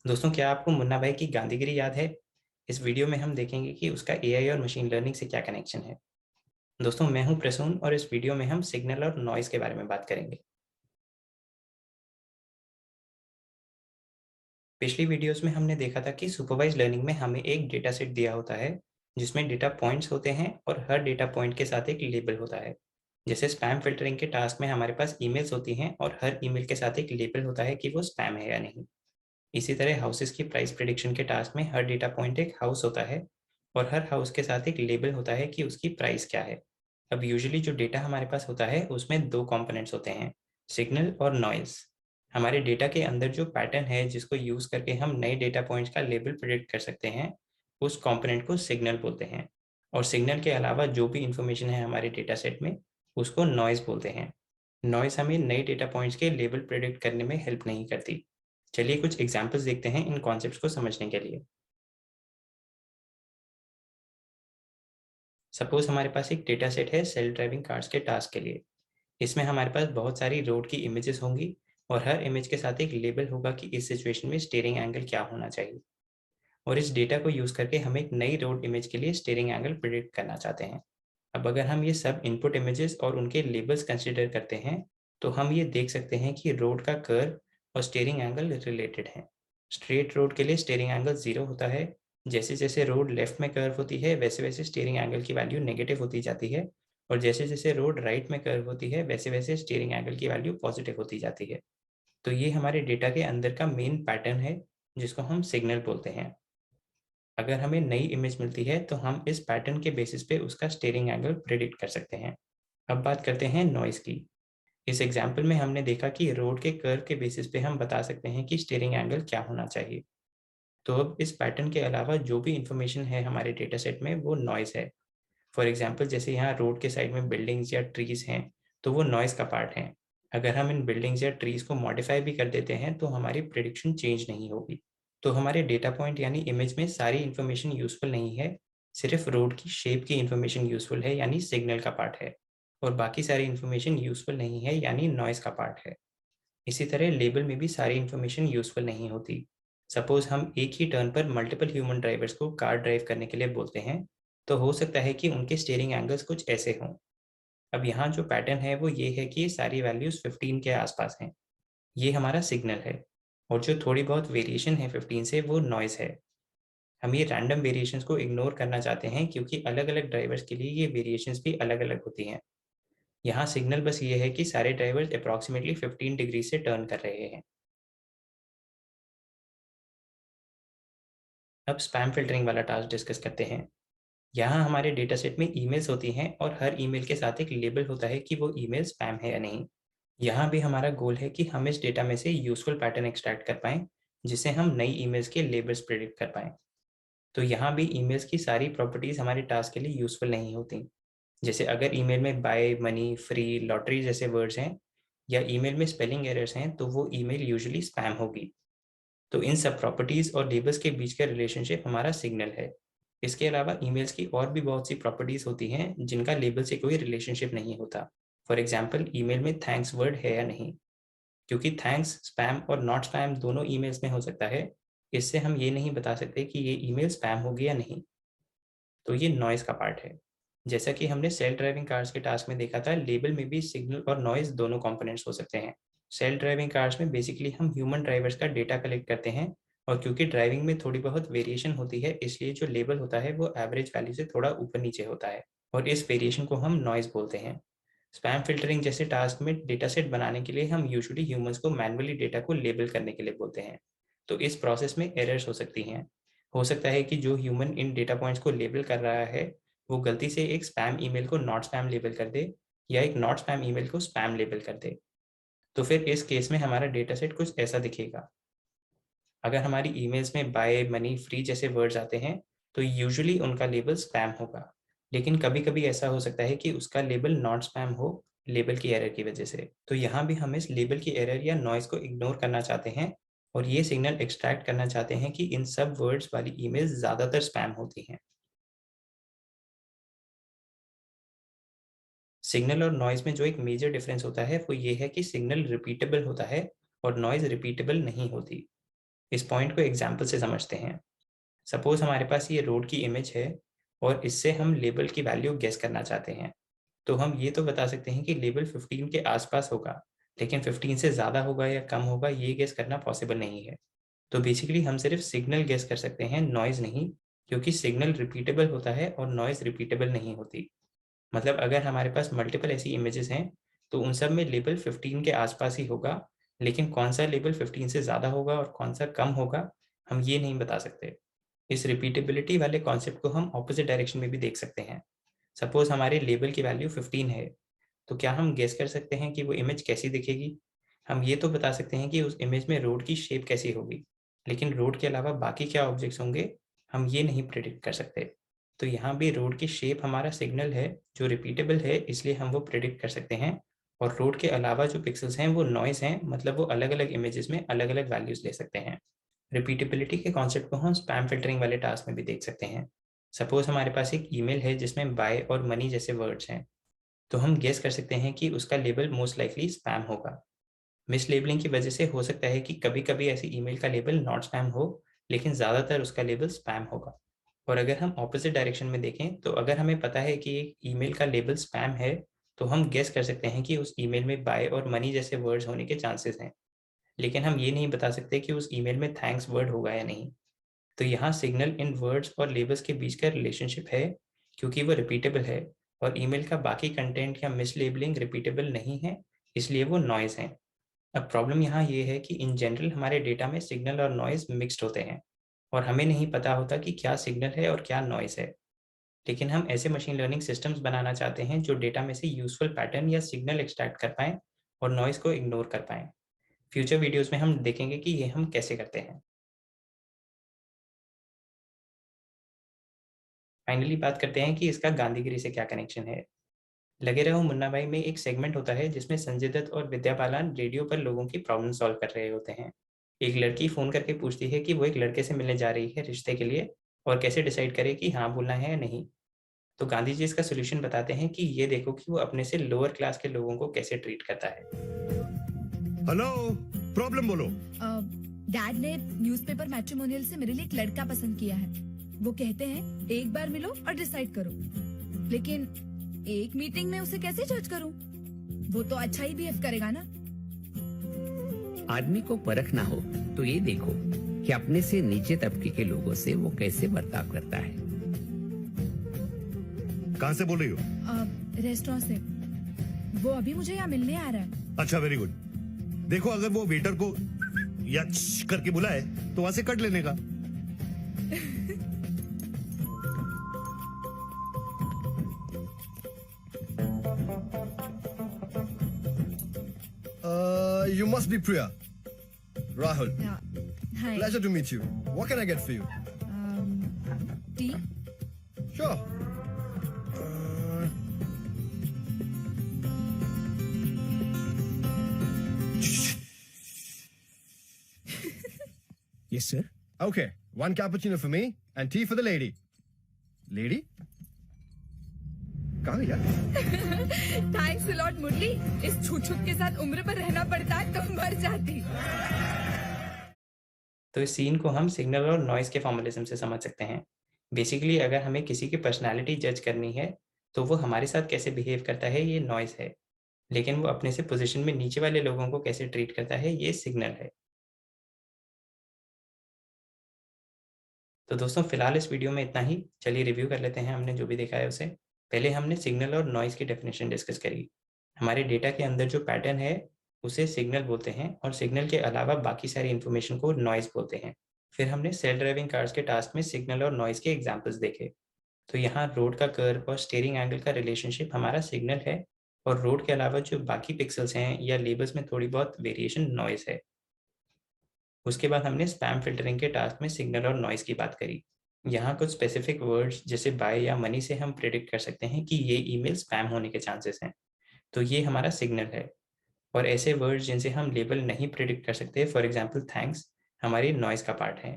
दोस्तों, क्या आपको मुन्ना भाई की गांधीगिरी याद है? इस वीडियो में हम देखेंगे कि उसका एआई और मशीन लर्निंग से क्या कनेक्शन है। दोस्तों, मैं हूं प्रसून और इस वीडियो में हम सिग्नल और नॉइज़ के बारे में बात करेंगे। पिछली वीडियोस में हमने देखा था कि सुपरवाइज लर्निंग में हमें एक डेटा सेट दिया होता है जिसमें डेटा पॉइंट्स होते हैं और हर डेटा पॉइंट के साथ एक लेबल होता है। जैसे स्पैम फिल्टरिंग के टास्क में हमारे पास ईमेल्स होती हैं और हर ईमेल के साथ एक लेबल होता है कि वो स्पैम है या नहीं। इसी तरह हाउसेस की प्राइस प्रिडिक्शन के टास्क में हर डेटा पॉइंट एक हाउस होता है और हर हाउस के साथ एक लेबल होता है कि उसकी प्राइस क्या है। अब यूजुअली जो डेटा हमारे पास होता है उसमें दो कंपोनेंट्स होते हैं, सिग्नल और नॉइज़। हमारे डेटा के अंदर जो पैटर्न है जिसको यूज़ करके हम नए डेटा पॉइंट्स का लेबल प्रिडिक्ट कर सकते हैं, उस कंपोनेंट को सिग्नल बोलते हैं। और सिग्नल के अलावा जो भी इंफॉर्मेशन है हमारे डेटा सेट में, उसको नॉइज़ बोलते हैं। नॉइज़ हमें नए डेटा पॉइंट्स के लेबल प्रिडिक्ट करने में हेल्प नहीं करती। चलिए कुछ एग्जांपल्स देखते हैं इन कॉन्सेप्ट्स को समझने के लिए। सपोज हमारे पास एक डेटा सेट है सेल्फ ड्राइविंग कार्स के टास्क के लिए। इसमें हमारे पास बहुत सारी रोड की इमेजेस होंगी और हर इमेज के साथ एक लेबल होगा कि इस सिचुएशन में स्टीयरिंग एंगल क्या होना चाहिए। और इस डेटा को यूज करके हम एक नई रोड इमेज के लिए स्टीयरिंग एंगल प्रिडिक्ट करना चाहते हैं। अब अगर हम ये सब इनपुट इमेजेस और उनके लेबल्स कंसिडर करते हैं, तो हम ये देख सकते हैं कि रोड का कर्व और स्टीयरिंग एंगल रिलेटेड है। स्ट्रेट रोड के लिए स्टीयरिंग एंगल 0 होता है। जैसे-जैसे रोड लेफ्ट में कर्व होती है, वैसे-वैसे स्टीयरिंग एंगल की वैल्यू नेगेटिव होती जाती है और जैसे-जैसे रोड राइट में कर्व होती है, वैसे-वैसे स्टीयरिंग एंगल की वैल्यू पॉजिटिव होती जाती है। तो ये हमारे डेटा के अंदर का मेन पैटर्न है, जिसको हम सिग्नल बोलते हैं। अगर हमें नई इमेज मिलती है, तो हम इस पैटर्न के बेसिस पे उसका स्टीयरिंग एंगल प्रेडिक्ट कर सकते हैं। अब बात करते हैं नॉइज़ की। इस एग्जाम्पल में हमने देखा कि रोड के कर्व के बेसिस पे हम बता सकते हैं कि स्टीयरिंग एंगल क्या होना चाहिए। तो अब इस पैटर्न के अलावा जो भी इंफॉर्मेशन है हमारे डेटा सेट में, वो नॉइज़ है। फॉर एग्जाम्पल जैसे यहाँ रोड के साइड में बिल्डिंग्स या ट्रीज़ हैं, तो वो नॉइज़ का पार्ट है। अगर हम इन बिल्डिंग्स या ट्रीज़ को मॉडिफाई भी कर देते हैं, तो हमारी प्रिडिक्शन चेंज नहीं होगी। तो हमारे डेटा पॉइंट यानी इमेज में सारी इंफॉर्मेशन यूज़फुल नहीं है, सिर्फ रोड की शेप की इंफॉर्मेशन यूज़फुल है यानी सिग्नल का पार्ट है, और बाकी सारी इंफॉर्मेशन यूज़फुल नहीं है यानी नॉइज़ का पार्ट है। इसी तरह लेबल में भी सारी इंफॉर्मेशन यूज़फुल नहीं होती। सपोज हम एक ही टर्न पर मल्टीपल ह्यूमन ड्राइवर्स को कार ड्राइव करने के लिए बोलते हैं, तो हो सकता है कि उनके स्टीयरिंग एंगल्स कुछ ऐसे हों। अब यहाँ जो पैटर्न है वो ये है कि ये सारी वैल्यूज़ 15 के आसपास हैं। ये हमारा सिग्नल है और जो थोड़ी बहुत वेरिएशन है 15 से, वो नॉइज़ है। हम ये रैंडम वेरिएशंस को इग्नोर करना चाहते हैं क्योंकि अलग-अलग ड्राइवर्स के लिए ये वेरिएशंस भी अलग-अलग होती हैं। यहाँ सिग्नल बस ये है कि सारे ड्राइवर्स अप्रॉक्सिमेटली 15 डिग्री से टर्न कर रहे हैं। अब स्पैम फ़िल्टरिंग वाला टास्क डिस्कस करते हैं। यहाँ हमारे डेटा सेट में ईमेल्स होती हैं और हर ईमेल के साथ एक लेबल होता है कि वो ईमेल स्पैम है या नहीं। यहाँ भी हमारा गोल है कि हम इस डेटा में से यूज़फुल पैटर्न एक्सट्रैक्ट कर पाएँ, जिससे हम नई ईमेल्स के लेबल्स प्रेडिक्ट कर पाएँ। तो यहाँ भी ईमेल्स की सारी प्रॉपर्टीज़ हमारे टास्क के लिए यूज़फुल नहीं होती। जैसे अगर ईमेल में बाय, मनी, फ्री, लॉटरी जैसे वर्ड्स हैं या ईमेल में स्पेलिंग एरर्स हैं, तो वो ईमेल यूजुअली स्पैम होगी। तो इन सब प्रॉपर्टीज़ और लेबल्स के बीच का रिलेशनशिप हमारा सिग्नल है। इसके अलावा ईमेल्स की और भी बहुत सी प्रॉपर्टीज़ होती हैं जिनका लेबल से कोई रिलेशनशिप नहीं होता। फॉर एग्जांपल ईमेल में थैंक्स वर्ड है या नहीं, क्योंकि थैंक्स स्पैम और नॉट स्पैम दोनों ईमेल्स में हो सकता है। इससे हम ये नहीं बता सकते कि ये ईमेल स्पैम होगी या नहीं। तो ये नॉइज़ का पार्ट है। जैसा कि हमने सेल्फ ड्राइविंग कार्स के टास्क में देखा था, लेबल में भी सिग्नल और नॉइज़ दोनों कंपोनेंट्स हो सकते हैं। सेल्फ ड्राइविंग कार्स में बेसिकली हम ह्यूमन ड्राइवर्स का डेटा कलेक्ट करते हैं और क्योंकि ड्राइविंग में थोड़ी बहुत वेरिएशन होती है, इसलिए जो लेबल होता है वो एवरेज वैल्यू से थोड़ा ऊपर-नीचे होता है और इस वेरिएशन को हम नॉइज़ बोलते हैं। स्पैम फ़िल्टरिंग जैसे टास्क में डेटा सेट बनाने के लिए हम यूजुअली ह्यूमन्स को मैन्युअली डेटा को लेबल करने के लिए बोलते हैं। तो इस प्रोसेस में एरर्स हो सकती हैं। हो सकता है कि जो ह्यूमन इन डेटा पॉइंट्स को लेबल कर रहा है, वो गलती से एक स्पैम ईमेल को नॉट स्पैम लेबल कर दे या एक नॉट स्पैम ईमेल को स्पैम लेबल कर दे। तो फिर इस केस में हमारा डेटा सेट कुछ ऐसा दिखेगा। अगर हमारी ईमेल्स में बाय, मनी, फ्री जैसे वर्ड्स आते हैं, तो यूजुअली उनका लेबल स्पैम होगा। लेकिन कभी-कभी ऐसा हो सकता है कि उसका लेबल नॉट स्पैम हो, लेबल की एरर की वजह से। तो यहाँ भी हम इस लेबल की एरर या नॉइज़ को इग्नोर करना चाहते हैं और ये सिग्नल एक्सट्रैक्ट करना चाहते हैं कि इन सब वर्ड्स वाली ईमेल्स ज़्यादातर स्पैम होती हैं। सिग्नल और नॉइज़ में जो एक मेजर डिफरेंस होता है, वो ये है कि सिग्नल रिपीटेबल होता है और नॉइज़ रिपीटेबल नहीं होती। इस पॉइंट को एग्जाम्पल से समझते हैं। सपोज हमारे पास ये रोड की इमेज है और इससे हम लेबल की वैल्यू गेस करना चाहते हैं। तो हम ये तो बता सकते हैं कि लेबल 15 के आसपास होगा, लेकिन 15 से ज़्यादा होगा या कम होगा ये गेस करना पॉसिबल नहीं है। तो बेसिकली हम सिर्फ सिग्नल गेस कर सकते हैं, नॉइज़ नहीं, क्योंकि सिग्नल रिपीटेबल होता है और नॉइज़ रिपीटेबल नहीं होती। मतलब अगर हमारे पास मल्टीपल ऐसी इमेजेस हैं, तो उन सब में लेबल 15 के आसपास ही होगा, लेकिन कौन सा लेबल 15 से ज़्यादा होगा और कौन सा कम होगा, हम ये नहीं बता सकते। इस रिपीटेबिलिटी वाले कॉन्सेप्ट को हम ऑपोजिट डायरेक्शन में भी देख सकते हैं। सपोज हमारे लेबल की वैल्यू 15 है, तो क्या हम गेस कर सकते हैं कि वो इमेज कैसी दिखेगी? हम ये तो बता सकते हैं कि उस इमेज में रोड की शेप कैसी होगी, लेकिन रोड के अलावा बाकी क्या ऑब्जेक्ट्स होंगे, हम ये नहीं प्रेडिक्ट कर सकते। तो यहाँ भी रोड की शेप हमारा सिग्नल है जो रिपीटेबल है, इसलिए हम वो प्रेडिक्ट कर सकते हैं। और रोड के अलावा जो पिक्सेल्स हैं वो नॉइज़ हैं, मतलब वो अलग-अलग इमेजेस में अलग-अलग वैल्यूज़ ले सकते हैं। रिपीटेबिलिटी के कॉन्सेप्ट को हम स्पैम फिल्टरिंग वाले टास्क में भी देख सकते हैं। सपोज हमारे पास एक ईमेल है जिसमें बाय और मनी जैसे वर्ड्स हैं, तो हम गेस कर सकते हैं कि उसका लेबल मोस्ट लाइकली स्पैम होगा। मिसलेबलिंग की वजह से हो सकता है कि कभी-कभी ऐसी ईमेल का लेबल नॉट स्पैम हो, लेकिन ज़्यादातर उसका लेबल स्पैम होगा। और अगर हम ऑपोजिट डायरेक्शन में देखें, तो अगर हमें पता है कि एक ईमेल का लेबल स्पैम है, तो हम गेस कर सकते हैं कि उस ईमेल में बाय और मनी जैसे वर्ड्स होने के चांसेस हैं। लेकिन हम ये नहीं बता सकते कि उस ईमेल में थैंक्स वर्ड होगा या नहीं। तो यहाँ सिग्नल इन वर्ड्स और लेबल्स के बीच का रिलेशनशिप है, क्योंकि वो रिपीटेबल है और ईमेल का बाकी कंटेंट या मिसलेबलिंग रिपीटेबल नहीं है, इसलिए वो नॉइज़ है। अब प्रॉब्लम यहाँ ये है कि इन जनरल हमारे डेटा में सिग्नल और नॉइज़ मिक्स्ड होते हैं और हमें नहीं पता होता कि क्या सिग्नल है और क्या नॉइज़ है। लेकिन हम ऐसे मशीन लर्निंग सिस्टम्स बनाना चाहते हैं जो डेटा में से यूज़फुल पैटर्न या सिग्नल एक्सट्रैक्ट कर पाएँ और नॉइज़ को इग्नोर कर पाएँ। फ्यूचर वीडियोज़ में हम देखेंगे कि ये हम कैसे करते हैं। फाइनली बात करते हैं कि इसका गांधीगिरी से क्या कनेक्शन है। लगे रहो मुन्ना भाई में एक सेगमेंट होता है जिसमें संजय दत्त और विद्या बालन रेडियो पर लोगों की प्रॉब्लम सॉल्व कर रहे होते हैं। एक लड़की फ़ोन करके पूछती है कि वो एक लड़के से मिलने जा रही है रिश्ते के लिए और कैसे डिसाइड करे कि हाँ बोलना है या नहीं। तो गांधी जी इसका सॉल्यूशन बताते हैं कि ये देखो कि वो अपने से लोअर क्लास के लोगों को कैसे ट्रीट करता है। हेलो, प्रॉब्लम बोलो। डैड ने न्यूज़पेपर मैट्रिमोनियल से मेरे लिए एक लड़का पसंद किया है। वो कहते हैं एक बार मिलो और डिसाइड करो, लेकिन एक मीटिंग में उसे कैसे जज करूं? वो तो अच्छा ही बिहेव करेगा ना। आदमी को परखना हो तो ये देखो कि अपने से नीचे तबके के लोगों से वो कैसे बर्ताव करता है। कहाँ से बोल रही हो? रेस्टोरेंट से। वो अभी मुझे यहाँ मिलने आ रहा है। अच्छा, वेरी गुड। देखो, अगर वो वेटर को या करके बुलाए तो वहां से कट लेने का। You must be Priya. Rahul. Yeah. Hi. Pleasure to meet you. What can I get for you? Tea? Sure. Yes, sir. Okay, one cappuccino for me and tea for the lady. Lady? कहाँ गया? Thanks a lot मुरली। इस छूछुक के साथ उम्र पर रहना पड़ता है तो मर जाती। तो इस सीन को हम सिग्नल और नॉइज़ के फॉर्मलिज्म से समझ सकते हैं। बेसिकली अगर हमें किसी की पर्सनैलिटी जज करनी है, तो वो हमारे साथ कैसे बिहेव करता है ये नॉइज़ है, लेकिन वो अपने से पोजीशन में नीचे वाले लोगों को कैसे ट्रीट करता है ये सिग्नल है। तो दोस्तों फिलहाल इस वीडियो में इतना ही। चलिए रिव्यू कर लेते हैं हमने जो भी देखा है उसे। पहले हमने सिग्नल और नॉइज़ की डेफिनेशन डिस्कस करी। हमारे डेटा के अंदर जो पैटर्न है उसे सिग्नल बोलते हैं और सिग्नल के अलावा बाकी सारी इन्फॉर्मेशन को नॉइज़ बोलते हैं। फिर हमने सेल्फ ड्राइविंग कार्स के टास्क में सिग्नल और नॉइज़ के एग्जाम्पल्स देखे। तो यहाँ रोड का कर्व और स्टीयरिंग एंगल का रिलेशनशिप हमारा सिग्नल है और रोड के अलावा जो बाकी पिक्सेल्स हैं या लेबल्स में थोड़ी बहुत वेरिएशन नॉइज़ है। उसके बाद हमने स्पैम फ़िल्टरिंग के टास्क में सिग्नल और नॉइज़ की बात करी। यहाँ कुछ स्पेसिफिक वर्ड्स जैसे बाय या मनी से हम प्रेडिक्ट कर सकते हैं कि ये ईमेल स्पैम होने के चांसेस हैं। तो ये हमारा सिग्नल है। और ऐसे वर्ड्स जिनसे हम लेबल नहीं प्रेडिक्ट कर सकते, फॉर एग्जांपल थैंक्स, हमारी नॉइज़ का पार्ट है।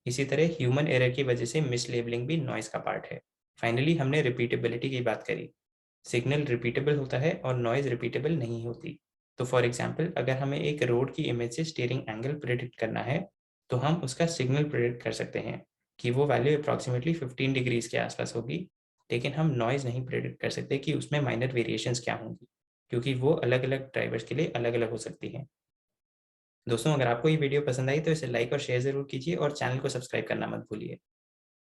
इसी तरह ह्यूमन एरर की वजह से मिसलेबलिंग भी नॉइज़ का पार्ट है। फाइनली हमने रिपीटेबिलिटी की बात करी। सिग्नल रिपीटेबल होता है और नॉइज़ रिपीटेबल नहीं होती। तो फॉर एग्जांपल अगर हमें एक रोड की इमेज से स्टीयरिंग एंगल प्रेडिक्ट करना है, तो हम उसका सिग्नल प्रेडिक्ट कर सकते हैं कि वो वैल्यू अप्रॉक्सिमेटली 15 डिग्रीज के आसपास होगी, लेकिन हम नॉइज़ नहीं प्रेडिक्ट कर सकते कि उसमें माइनर वेरिएशंस क्या होंगी, क्योंकि वो अलग-अलग ड्राइवर्स के लिए अलग-अलग हो सकती हैं। दोस्तों, अगर आपको ये वीडियो पसंद आई तो इसे लाइक और शेयर ज़रूर कीजिए और चैनल को सब्सक्राइब करना मत भूलिए।